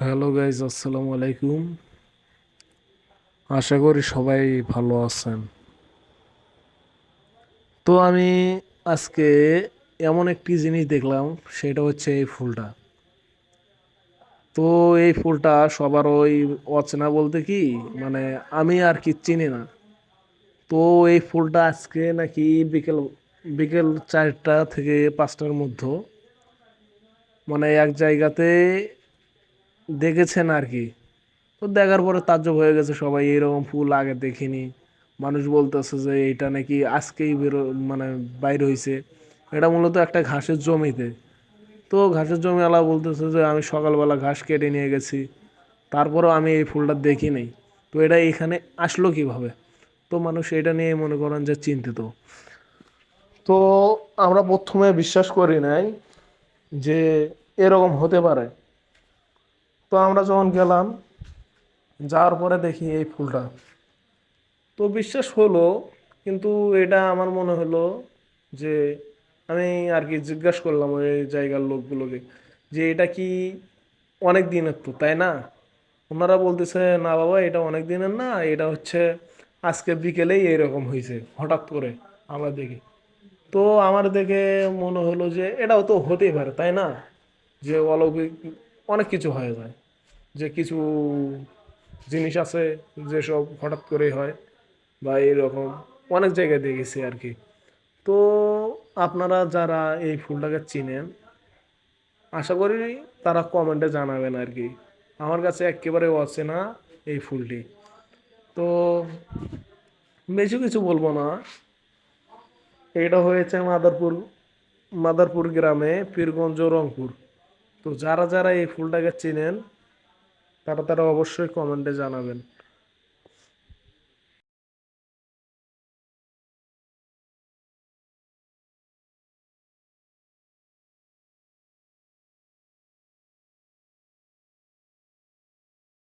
Hello guys, আসসালামু আলাইকুম। আশা করি সবাই ভালো আছেন। তো আমি আজকে এমন একটি জিনিস দেখলাম, সেটা হচ্ছে এই ফুলটা। তো এই ফুলটা সবার ওই অচেনা বলতে কি, মানে আমি আর কি চিনি না। তো এই ফুলটা আজকে নাকি বিকেল বিকেল 4টা থেকে 5টার মধ্যে মানে এক জায়গাতে দেখেছেন আর কি। তো দেখার পরে তাজ্জব হয়ে গেছে সবাই, এরকম ফুল আগে দেখিনি। মানুষ বলতেছে যে এটা নাকি আজকেই মানে বাইর হইছে। এটা মূলত একটা ঘাসের জমিতে। তো ঘাসের জমিওয়ালা বলতেছে যে আমি সকালবেলা ঘাস কেটে নিয়ে গেছি, তারপরেও আমি এই ফুলটা দেখি নাই। তো এটা এখানে আসলো কিভাবে? তো মানুষ এটা নিয়ে মনে করেন যে চিন্তিত। তো আমরা প্রথমে বিশ্বাস করি নাই যে এরকম হতে পারে। তো আমরা যখন গেলাম, যাওয়ার পরে দেখি এই ফুলটা। তো বিশ্বাস হলো, কিন্তু এটা আমার মনে হলো যে আমি আর কি জিজ্ঞাসা করলাম ওই জায়গার লোকগুলোকে যে এটা কি অনেক দিনের, তো তাই না? ওনারা বলতেছে না বাবা, এটা অনেক দিনের না, এটা হচ্ছে আজকে বিকেলেই এরকম হয়েছে হঠাৎ করে আমরা দেখি। তো আমার দেখে মনে হলো যে এটাও তো হতেই পারে, তাই না? যে অলৌকিক অনেক কিছু হয়ে যায়, যে কিছু জিনিস আছে যেসব হঠাৎ করেই হয়, বা এরকম অনেক জায়গায় দেখেছি আর কি। তো আপনারা যারা এই ফুলটাকে চিনেন, আশা করি তারা কমেন্টে জানাবেন আর কি। আমার কাছে একেবারে অচেনা এই ফুলটি। তো বেশি কিছু বলবো না। এটা হয়েছে মাদারপুর গ্রামে, পীরগঞ্জ, রংপুর। তো যারা যারা এই ফুলটাকে চিনেন, তারা তারা অবশ্যই কমেন্টে জানাবেন।